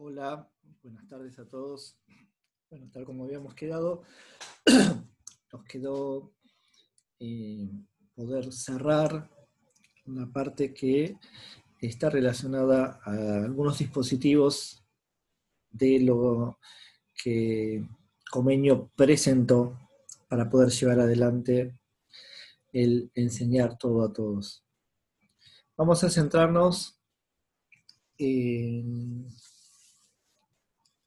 Hola, buenas tardes a todos. Bueno, tal como habíamos quedado, nos quedó poder cerrar una parte que está relacionada a algunos dispositivos de lo que Comenio presentó para poder llevar adelante el enseñar todo a todos. Vamos a centrarnos en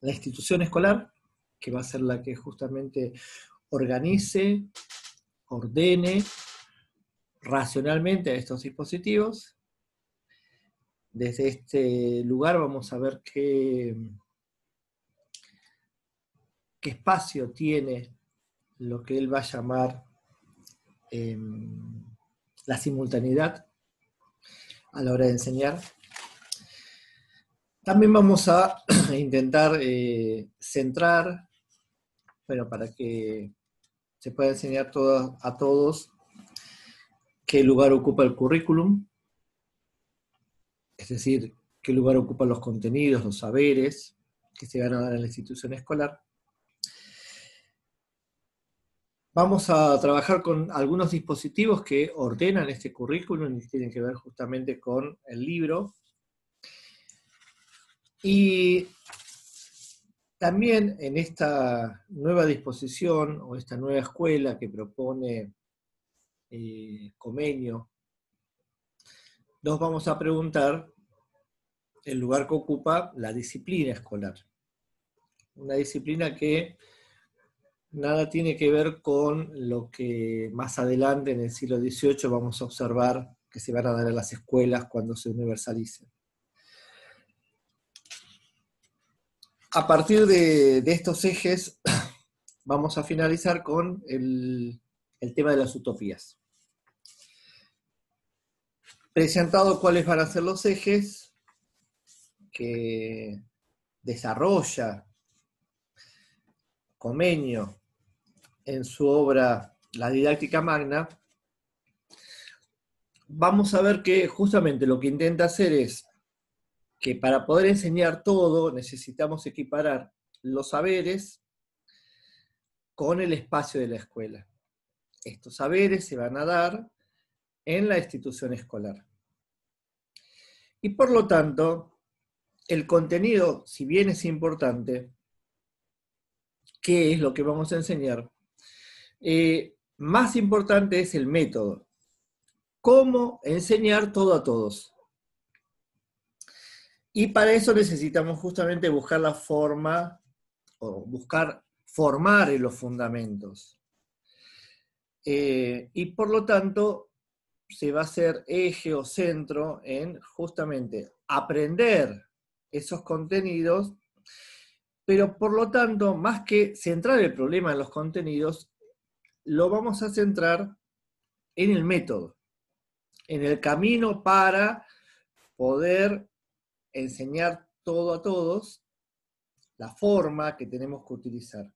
la institución escolar, que va a ser la que justamente organice, ordene racionalmente a estos dispositivos. Desde este lugar vamos a ver qué espacio tiene lo que él va a llamar la simultaneidad a la hora de enseñar. También vamos a intentar centrar, bueno, para que se pueda enseñar a todos qué lugar ocupa el currículum, es decir, qué lugar ocupan los contenidos, los saberes que se van a dar en la institución escolar. Vamos a trabajar con algunos dispositivos que ordenan este currículum y tienen que ver justamente con el libro. Y también en esta nueva disposición o esta nueva escuela que propone Comenio, nos vamos a preguntar el lugar que ocupa la disciplina escolar. Una disciplina que nada tiene que ver con lo que más adelante en el siglo XVIII vamos a observar que se van a dar en las escuelas cuando se universalicen. A partir de estos ejes vamos a finalizar con el tema de las utopías. Presentado cuáles van a ser los ejes que desarrolla Comenio en su obra La Didáctica Magna, vamos a ver que justamente lo que intenta hacer es que para poder enseñar todo necesitamos equiparar los saberes con el espacio de la escuela. Estos saberes se van a dar en la institución escolar. Y por lo tanto, el contenido, si bien es importante, ¿qué es lo que vamos a enseñar? Más importante es el método. ¿Cómo enseñar todo a todos? Y para eso necesitamos justamente buscar la forma, o buscar formar en los fundamentos. Y por lo tanto, se va a hacer eje o centro en justamente aprender esos contenidos, pero por lo tanto, más que centrar el problema en los contenidos, lo vamos a centrar en el método, en el camino para poder enseñar todo a todos, la forma que tenemos que utilizar.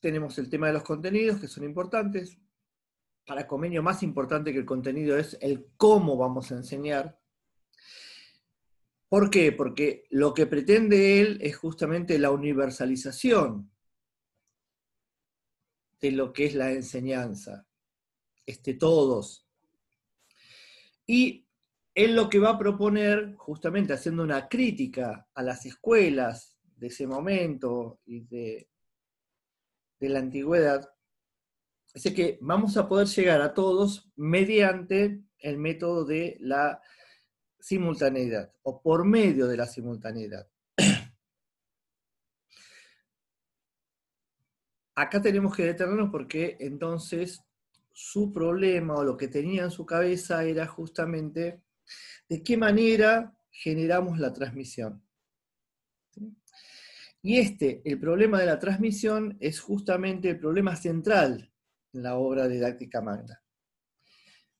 Tenemos el tema de los contenidos, que son importantes. Para Comenio, más importante que el contenido es el cómo vamos a enseñar. ¿Por qué? Porque lo que pretende él es justamente la universalización de lo que es la enseñanza. Todos. Y él lo que va a proponer, justamente haciendo una crítica a las escuelas de ese momento y de la antigüedad, es que vamos a poder llegar a todos mediante el método de la simultaneidad, o por medio de la simultaneidad. Acá tenemos que detenernos porque entonces su problema o lo que tenía en su cabeza era justamente de qué manera generamos la transmisión. Y el problema de la transmisión, es justamente el problema central en la obra Didáctica Magna.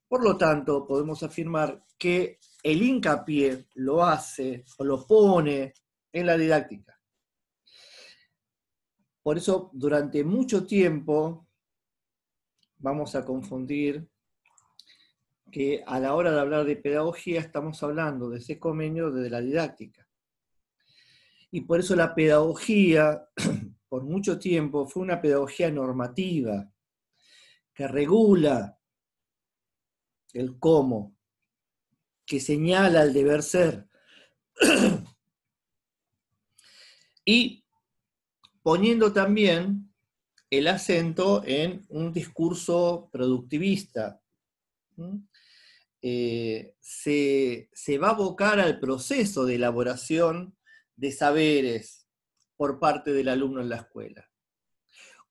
Por lo tanto, podemos afirmar que el hincapié lo hace o lo pone en la didáctica. Por eso, durante mucho tiempo, vamos a confundir que a la hora de hablar de pedagogía estamos hablando de ese convenio de la didáctica. Y por eso la pedagogía, por mucho tiempo, fue una pedagogía normativa, que regula el cómo, que señala el deber ser, y poniendo también el acento en un discurso productivista. Se va a abocar al proceso de elaboración de saberes por parte del alumno en la escuela.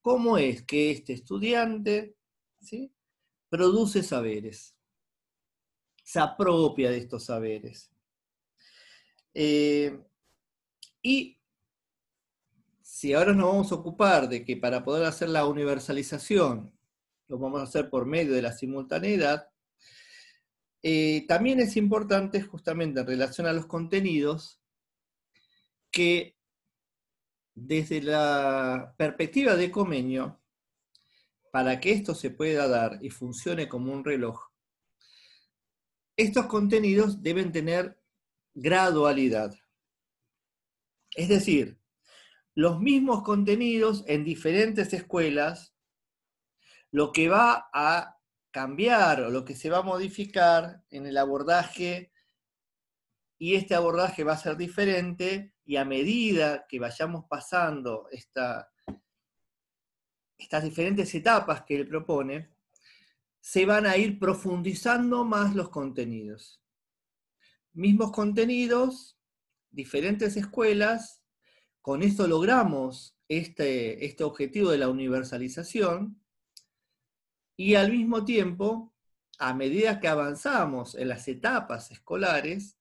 ¿Cómo es que este estudiante, ¿sí?, produce saberes? Se apropia de estos saberes. Y si ahora nos vamos a ocupar de que para poder hacer la universalización, lo vamos a hacer por medio de la simultaneidad, también es importante, justamente en relación a los contenidos, que desde la perspectiva de Comenio, para que esto se pueda dar y funcione como un reloj, estos contenidos deben tener gradualidad. Es decir, los mismos contenidos en diferentes escuelas, lo que va a cambiar o lo que se va a modificar en el abordaje, y este abordaje va a ser diferente, y a medida que vayamos pasando estas diferentes etapas que él propone, se van a ir profundizando más los contenidos. Mismos contenidos, diferentes escuelas, con esto logramos este objetivo de la universalización, y al mismo tiempo, a medida que avanzamos en las etapas escolares,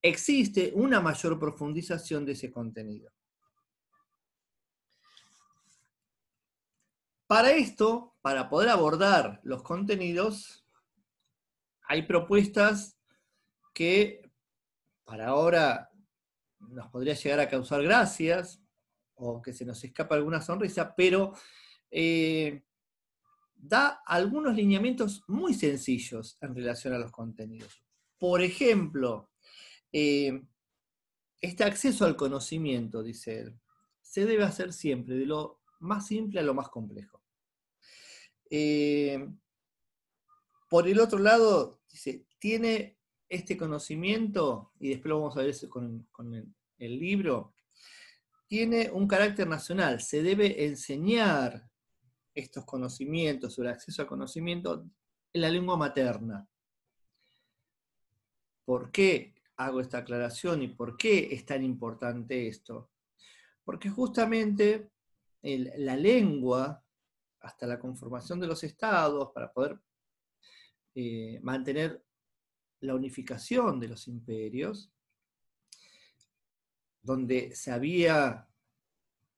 existe una mayor profundización de ese contenido. Para esto, para poder abordar los contenidos, hay propuestas que para ahora nos podría llegar a causar gracias, o que se nos escapa alguna sonrisa, pero da algunos lineamientos muy sencillos en relación a los contenidos. Por ejemplo, este acceso al conocimiento, dice él, se debe hacer siempre de lo más simple a lo más complejo. Por el otro lado, dice, tiene este conocimiento, y después lo vamos a ver con el libro, tiene un carácter nacional, se debe enseñar estos conocimientos, sobre acceso al conocimiento, en la lengua materna. ¿Por qué hago esta aclaración y por qué es tan importante esto? Porque justamente la lengua, hasta la conformación de los estados, para poder mantener la unificación de los imperios, donde se había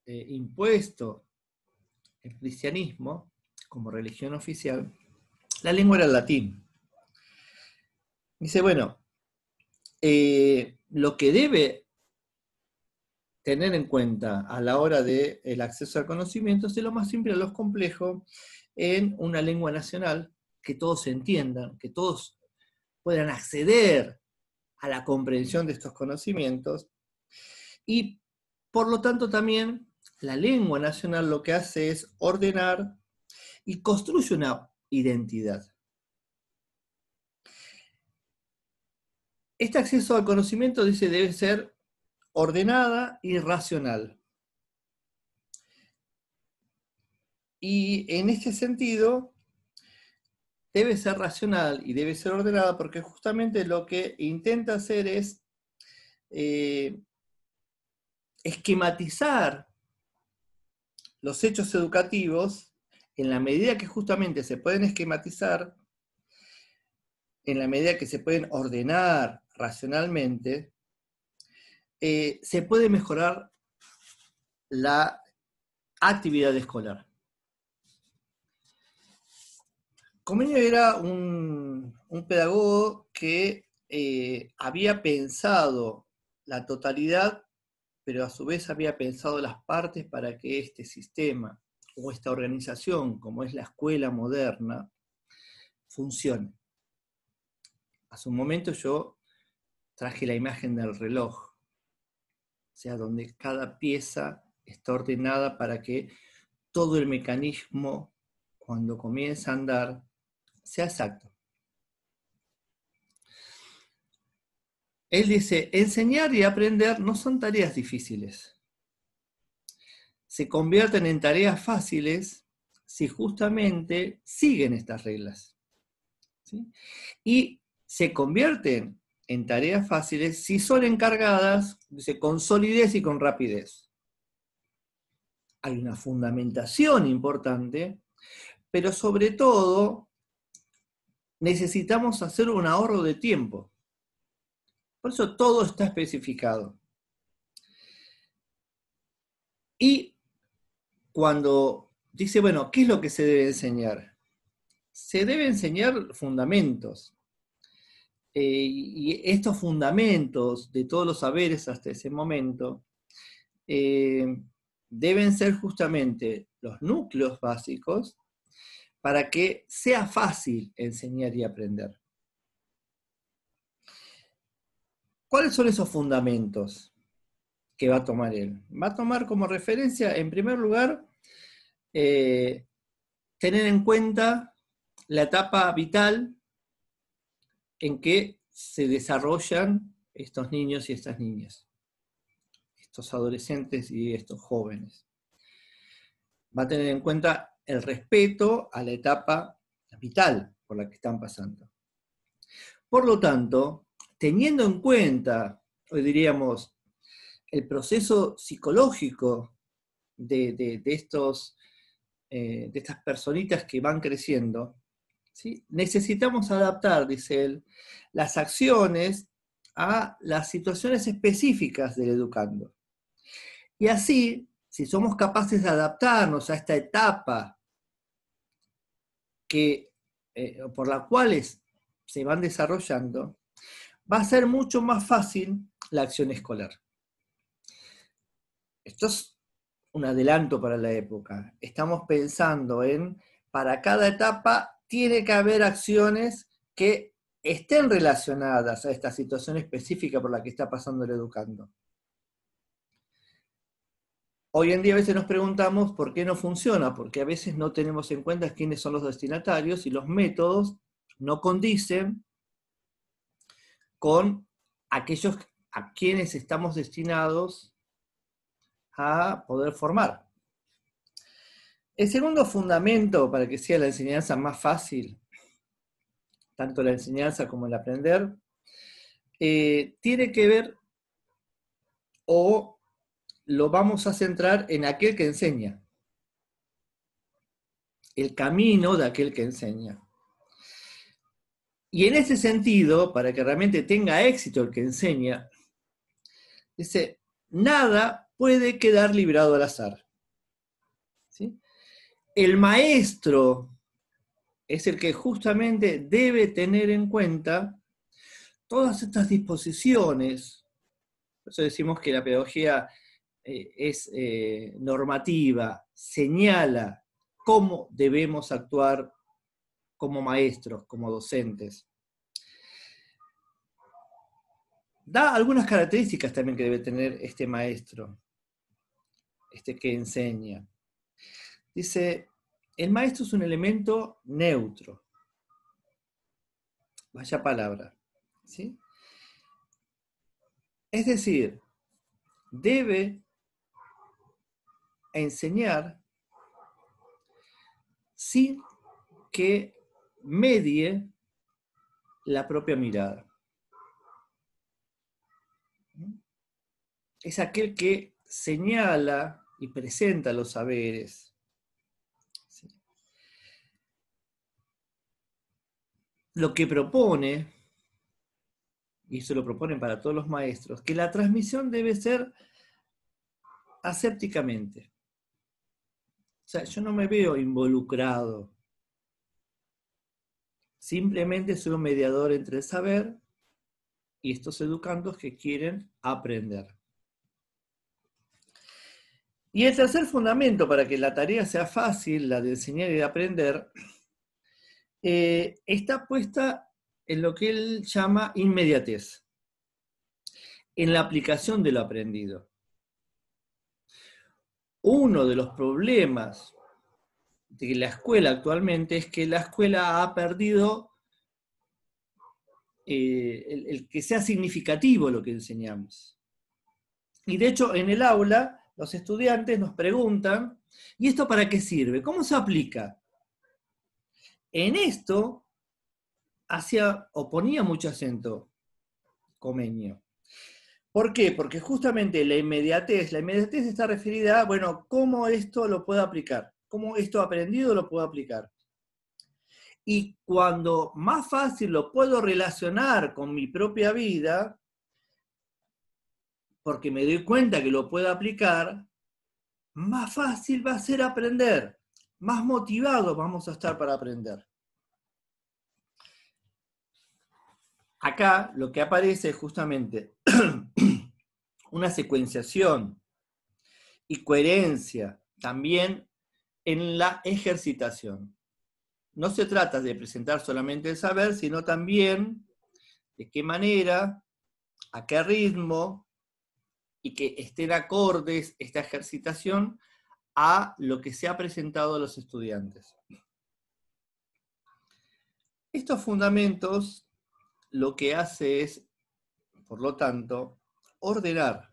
impuesto el cristianismo como religión oficial, la lengua era el latín. Dice, bueno, lo que debe tener en cuenta a la hora del acceso al conocimiento es de lo más simple a lo complejo, en una lengua nacional, que todos se entiendan, que todos puedan acceder a la comprensión de estos conocimientos, y por lo tanto también la lengua nacional lo que hace es ordenar y construye una identidad. Este acceso al conocimiento, dice, debe ser ordenada y racional. Y en este sentido, debe ser racional y debe ser ordenada porque justamente lo que intenta hacer es esquematizar los hechos educativos en la medida que justamente se pueden esquematizar, en la medida que se pueden ordenar racionalmente, se puede mejorar la actividad escolar. Comenio era un pedagogo que había pensado la totalidad, pero a su vez había pensado las partes para que este sistema o esta organización, como es la escuela moderna, funcione. hace un momento yo traje la imagen del reloj, o sea, donde cada pieza está ordenada para que todo el mecanismo, cuando comienza a andar, sea exacto. Él dice, enseñar y aprender no son tareas difíciles. Se convierten en tareas fáciles si justamente siguen estas reglas. ¿Sí? Y se convierten en tareas fáciles si son encargadas, dice, con solidez y con rapidez. Hay una fundamentación importante, pero sobre todo necesitamos hacer un ahorro de tiempo. Por eso todo está especificado. Y cuando dice, bueno, ¿qué es lo que se debe enseñar? Se debe enseñar fundamentos. Y estos fundamentos de todos los saberes hasta ese momento deben ser justamente los núcleos básicos para que sea fácil enseñar y aprender. ¿Cuáles son esos fundamentos que va a tomar él? Va a tomar como referencia, en primer lugar, tener en cuenta la etapa vital en que se desarrollan estos niños y estas niñas, estos adolescentes y estos jóvenes. Va a tener en cuenta el respeto a la etapa vital por la que están pasando. Por lo tanto, teniendo en cuenta, hoy diríamos, el proceso psicológico de estas personitas que van creciendo, ¿sí? Necesitamos adaptar, dice él, las acciones a las situaciones específicas del educando. Y así, si somos capaces de adaptarnos a esta etapa por la cual se van desarrollando, va a ser mucho más fácil la acción escolar. Esto es un adelanto para la época. Estamos pensando para cada etapa tiene que haber acciones que estén relacionadas a esta situación específica por la que está pasando el educando. Hoy en día a veces nos preguntamos por qué no funciona, porque a veces no tenemos en cuenta quiénes son los destinatarios y los métodos no condicen con aquellos a quienes estamos destinados a poder formar. El segundo fundamento para que sea la enseñanza más fácil, tanto la enseñanza como el aprender, tiene que ver, o lo vamos a centrar en aquel que enseña, el camino de aquel que enseña. Y en ese sentido, para que realmente tenga éxito el que enseña, dice, nada puede quedar librado al azar. ¿Sí? El maestro es el que justamente debe tener en cuenta todas estas disposiciones. Por eso decimos que la pedagogía es normativa, señala cómo debemos actuar como maestros, como docentes. Da algunas características también que debe tener este maestro, este que enseña. Dice, el maestro es un elemento neutro. Vaya palabra. ¿Sí? Es decir, debe enseñar sin que medie la propia mirada. Es aquel que señala y presenta los saberes. ¿Sí? Lo que propone, y eso lo proponen para todos los maestros, que la transmisión debe ser asépticamente. O sea, yo no me veo involucrado. Simplemente soy un mediador entre el saber y estos educandos que quieren aprender. Y el tercer fundamento para que la tarea sea fácil, la de enseñar y de aprender, está puesta en lo que él llama inmediatez, en la aplicación de lo aprendido. Uno de los problemas de la escuela actualmente es que la escuela ha perdido el que sea significativo lo que enseñamos. Y de hecho, en el aula, los estudiantes nos preguntan, ¿y esto para qué sirve? ¿Cómo se aplica? En esto ponía mucho acento Comenio. ¿Por qué? Porque justamente la inmediatez está referida a, bueno, ¿cómo esto lo puedo aplicar? ¿Cómo esto aprendido lo puedo aplicar? Y cuando más fácil lo puedo relacionar con mi propia vida, porque me doy cuenta que lo puedo aplicar, más fácil va a ser aprender, más motivados vamos a estar para aprender. Acá lo que aparece es justamente una secuenciación y coherencia también en la ejercitación. No se trata de presentar solamente el saber, sino también de qué manera, a qué ritmo, y que estén acordes esta ejercitación a lo que se ha presentado a los estudiantes. Estos fundamentos lo que hace es, por lo tanto, ordenar,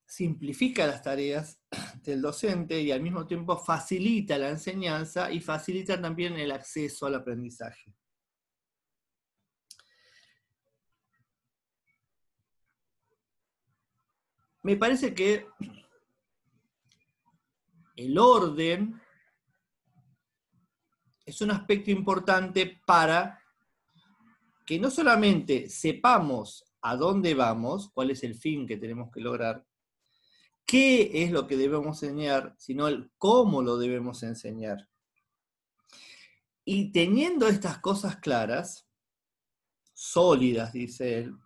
simplifica las tareas del docente y al mismo tiempo facilita la enseñanza y facilita también el acceso al aprendizaje. Me parece que el orden es un aspecto importante para que no solamente sepamos a dónde vamos, cuál es el fin que tenemos que lograr, qué es lo que debemos enseñar, sino el cómo lo debemos enseñar. Y teniendo estas cosas claras, sólidas, dice él,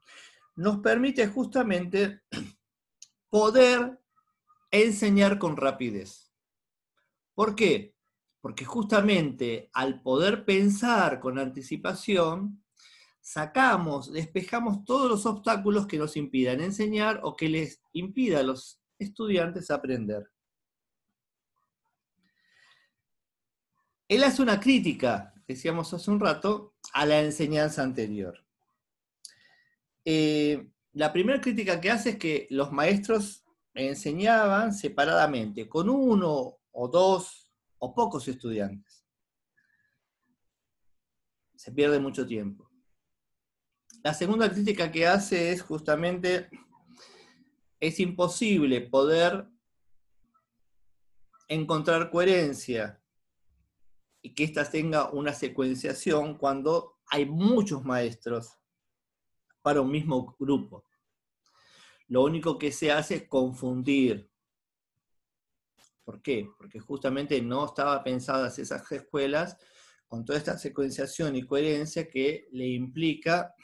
nos permite justamente poder enseñar con rapidez. ¿Por qué? Porque justamente al poder pensar con anticipación, despejamos todos los obstáculos que nos impidan enseñar o que les impida a los estudiantes aprender. Él hace una crítica, decíamos hace un rato, a la enseñanza anterior. La primera crítica que hace es que los maestros enseñaban separadamente, con uno o dos o pocos estudiantes. Se pierde mucho tiempo. La segunda crítica que hace es justamente, es imposible poder encontrar coherencia y que ésta tenga una secuenciación cuando hay muchos maestros para un mismo grupo. Lo único que se hace es confundir. ¿Por qué? Porque justamente no estaban pensadas esas escuelas con toda esta secuenciación y coherencia que le implica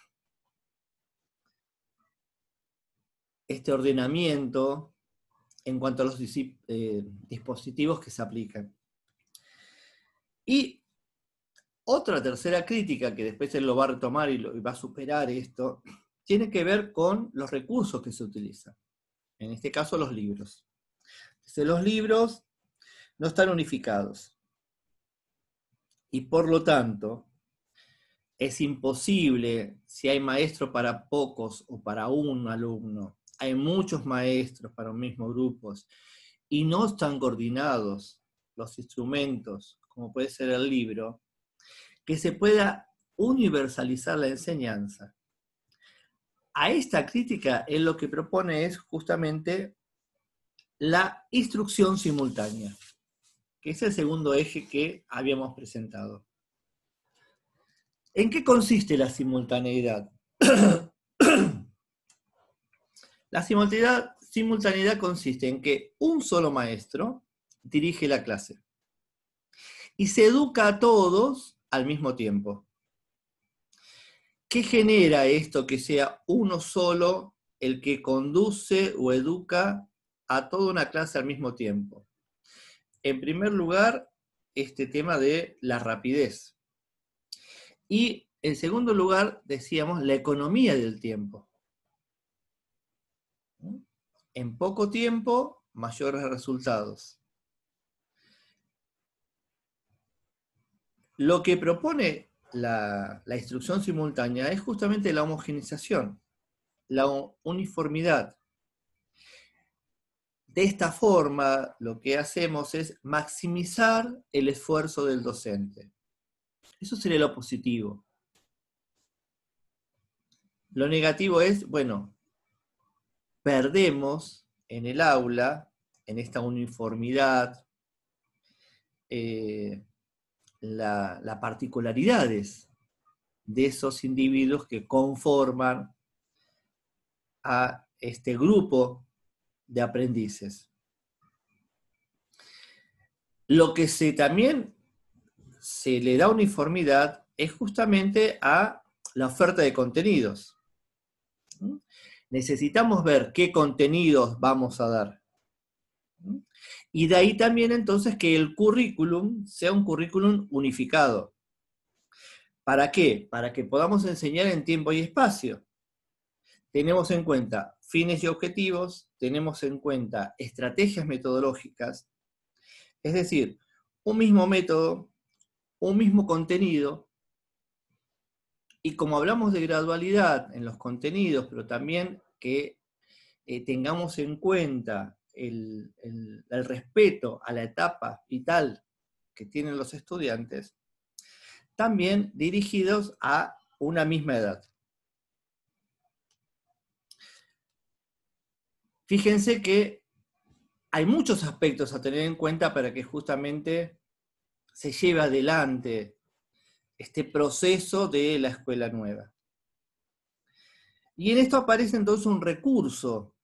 este ordenamiento en cuanto a los dispositivos que se aplican. Y otra tercera crítica, que después él lo va a retomar y va a superar esto, tiene que ver con los recursos que se utilizan. En este caso, los libros. Entonces, los libros no están unificados. Y por lo tanto, es imposible, si hay maestro para pocos o para un alumno, hay muchos maestros para un mismo grupo, y no están coordinados los instrumentos, como puede ser el libro, que se pueda universalizar la enseñanza. A esta crítica, él lo que propone es justamente la instrucción simultánea, que es el segundo eje que habíamos presentado. ¿En qué consiste la simultaneidad? La simultaneidad consiste en que un solo maestro dirige la clase y se educa a todos al mismo tiempo. ¿Qué genera esto que sea uno solo el que conduce o educa a toda una clase al mismo tiempo? En primer lugar, este tema de la rapidez. Y en segundo lugar, decíamos, la economía del tiempo. En poco tiempo, mayores resultados. Lo que propone la instrucción simultánea es justamente la homogeneización, la uniformidad. De esta forma, lo que hacemos es maximizar el esfuerzo del docente. Eso sería lo positivo. Lo negativo es, bueno, perdemos en el aula, en esta uniformidad, las particularidades de esos individuos que conforman a este grupo de aprendices. Lo que también se le da uniformidad es justamente a la oferta de contenidos. Necesitamos ver qué contenidos vamos a dar. Y de ahí también entonces que el currículum sea un currículum unificado. ¿Para qué? Para que podamos enseñar en tiempo y espacio. Tenemos en cuenta fines y objetivos, tenemos en cuenta estrategias metodológicas, es decir, un mismo método, un mismo contenido, y como hablamos de gradualidad en los contenidos, pero también que tengamos en cuenta el respeto a la etapa vital que tienen los estudiantes, también dirigidos a una misma edad. Fíjense que hay muchos aspectos a tener en cuenta para que justamente se lleve adelante este proceso de la escuela nueva. Y en esto aparece entonces un recurso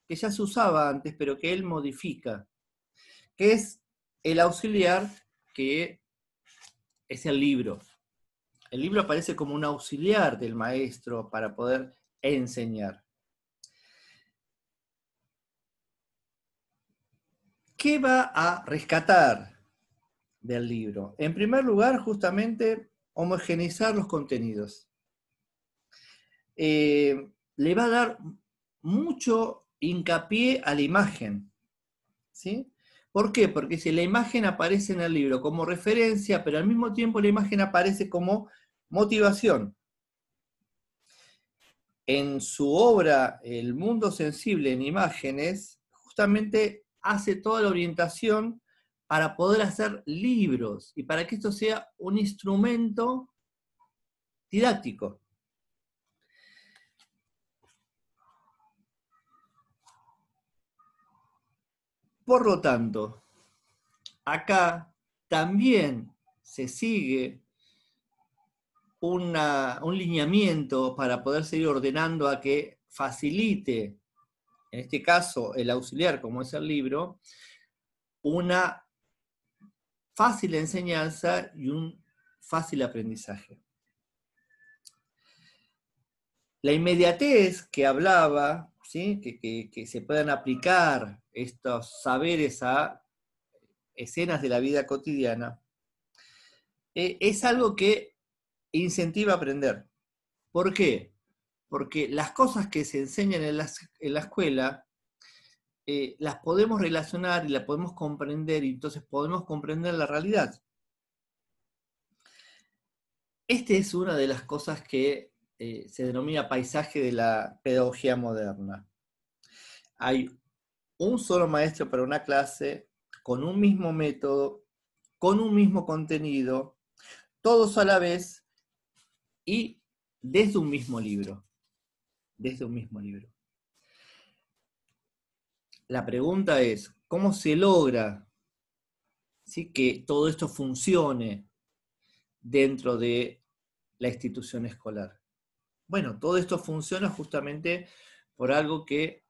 que ya se usaba antes, pero que él modifica, que es el auxiliar, que es el libro. El libro aparece como un auxiliar del maestro para poder enseñar. ¿Qué va a rescatar del libro? En primer lugar, justamente, homogeneizar los contenidos. Le va a dar mucho hincapié a la imagen, ¿sí? ¿Por qué? Porque si la imagen aparece en el libro como referencia, pero al mismo tiempo la imagen aparece como motivación. En su obra El mundo sensible en imágenes, justamente hace toda la orientación para poder hacer libros y para que esto sea un instrumento didáctico. Por lo tanto, acá también se sigue un lineamiento para poder seguir ordenando a que facilite, en este caso el auxiliar como es el libro, una fácil enseñanza y un fácil aprendizaje. La inmediatez que hablaba, ¿sí? que se puedan aplicar estos saberes a escenas de la vida cotidiana, es algo que incentiva a aprender. ¿Por qué? Porque las cosas que se enseñan en la escuela las podemos relacionar y las podemos comprender, y entonces podemos comprender la realidad. Esta es una de las cosas que se denomina paisaje de la pedagogía moderna. Hay un solo maestro para una clase, con un mismo método, con un mismo contenido, todos a la vez y desde un mismo libro. Desde un mismo libro. La pregunta es, ¿cómo se logra, ¿sí?, que todo esto funcione dentro de la institución escolar? Bueno, todo esto funciona justamente por algo que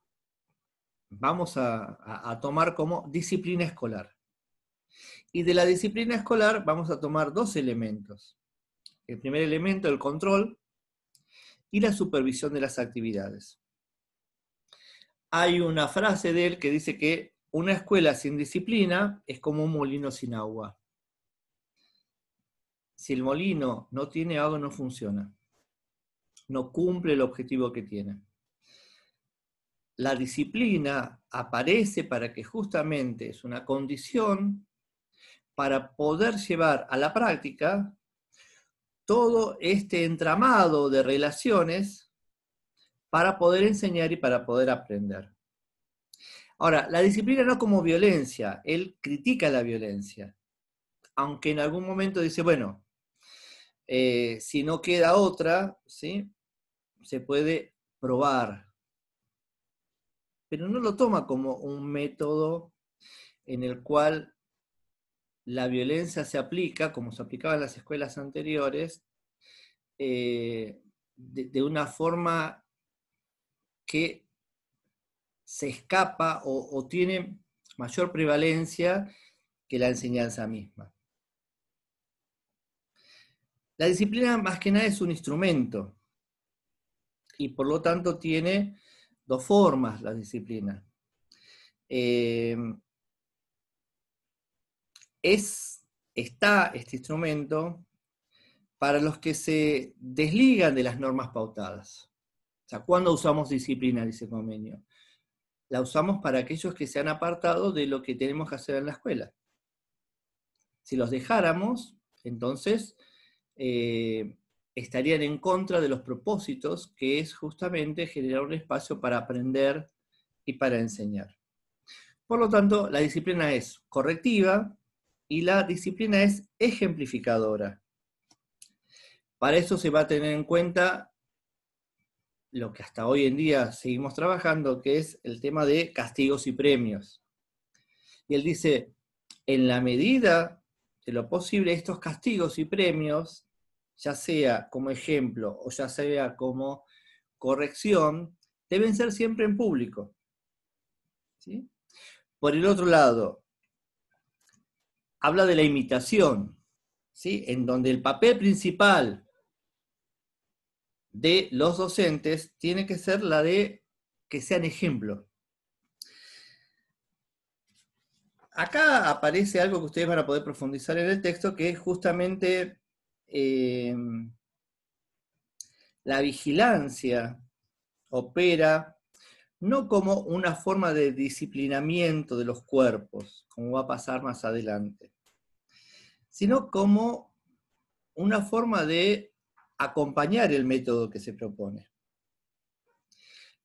vamos a tomar como disciplina escolar. Y de la disciplina escolar vamos a tomar dos elementos. El primer elemento, el control, y la supervisión de las actividades. Hay una frase de él que dice que una escuela sin disciplina es como un molino sin agua. si el molino no tiene agua, no funciona. No cumple el objetivo que tiene. La disciplina aparece para que justamente es una condición para poder llevar a la práctica todo este entramado de relaciones para poder enseñar y para poder aprender. Ahora, la disciplina no como violencia, él critica la violencia, aunque en algún momento dice, bueno, si no queda otra, ¿sí?, se puede probar, pero no lo toma como un método en el cual la violencia se aplica, como se aplicaba en las escuelas anteriores, de una forma que se escapa o tiene mayor prevalencia que la enseñanza misma. La disciplina más que nada es un instrumento y por lo tanto tiene dos formas la disciplina. Está este instrumento para los que se desligan de las normas pautadas. O sea, ¿cuándo usamos disciplina? Dice Comenio. La usamos para aquellos que se han apartado de lo que tenemos que hacer en la escuela. Si los dejáramos, entonces estarían en contra de los propósitos, que es justamente generar un espacio para aprender y para enseñar. Por lo tanto, la disciplina es correctiva y la disciplina es ejemplificadora. Para eso se va a tener en cuenta lo que hasta hoy en día seguimos trabajando, que es el tema de castigos y premios. Y él dice, en la medida de lo posible, estos castigos y premios, ya sea como ejemplo o ya sea como corrección, deben ser siempre en público. ¿Sí? Por el otro lado, habla de la imitación, ¿sí?, en donde el papel principal de los docentes tiene que ser la de que sean ejemplo. Acá aparece algo que ustedes van a poder profundizar en el texto, que es justamente la vigilancia opera no como una forma de disciplinamiento de los cuerpos, como va a pasar más adelante, sino como una forma de acompañar el método que se propone.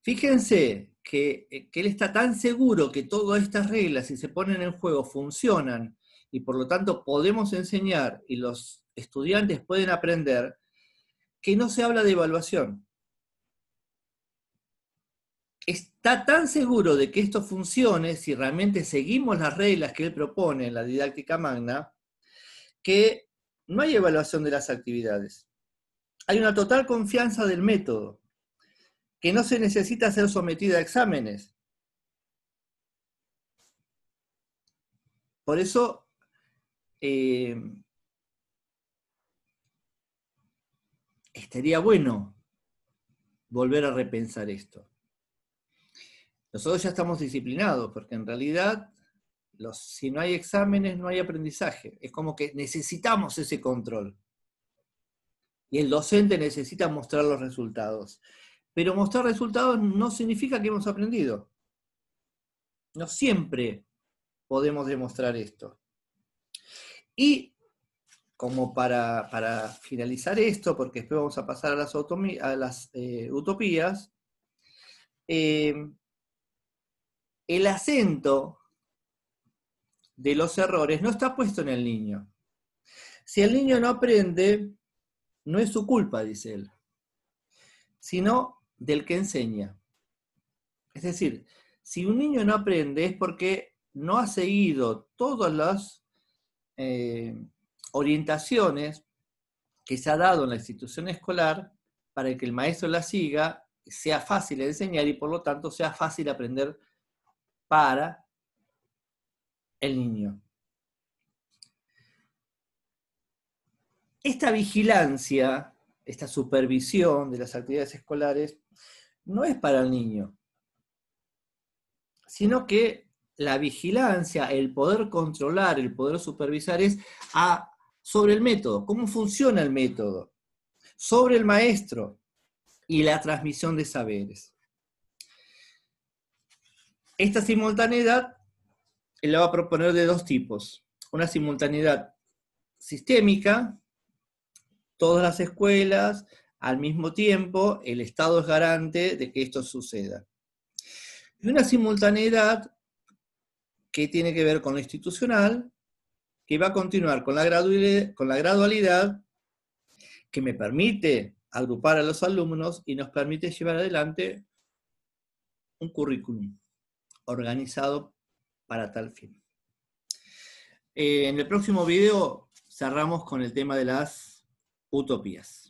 Fíjense que él está tan seguro que todas estas reglas, si se ponen en juego, funcionan y por lo tanto podemos enseñar y los estudiantes pueden aprender, que no se habla de evaluación. Está tan seguro de que esto funcione, si realmente seguimos las reglas que él propone en la didáctica magna, que no hay evaluación de las actividades. Hay una total confianza del método, que no se necesita ser sometida a exámenes. Por eso, estaría bueno volver a repensar esto. Nosotros ya estamos disciplinados, porque en realidad, si no hay exámenes, no hay aprendizaje. Es como que necesitamos ese control. Y el docente necesita mostrar los resultados. Pero mostrar resultados no significa que hemos aprendido. No siempre podemos demostrar esto. Y como para finalizar esto, porque después vamos a pasar a las utopías, el acento de los errores no está puesto en el niño. Si el niño no aprende, no es su culpa, dice él, sino del que enseña. Es decir, si un niño no aprende es porque no ha seguido todas las orientaciones que se ha dado en la institución escolar para que el maestro la siga, sea fácil de enseñar y por lo tanto sea fácil aprender para el niño. Esta vigilancia, esta supervisión de las actividades escolares, no es para el niño, sino que la vigilancia, el poder controlar, el poder supervisar es a sobre el método, cómo funciona el método, sobre el maestro y la transmisión de saberes. Esta simultaneidad la va a proponer de dos tipos. Una simultaneidad sistémica, todas las escuelas, al mismo tiempo, el Estado es garante de que esto suceda. Y una simultaneidad que tiene que ver con lo institucional, que va a continuar con la gradualidad, que me permite agrupar a los alumnos y nos permite llevar adelante un currículum organizado para tal fin. En el próximo video cerramos con el tema de las utopías.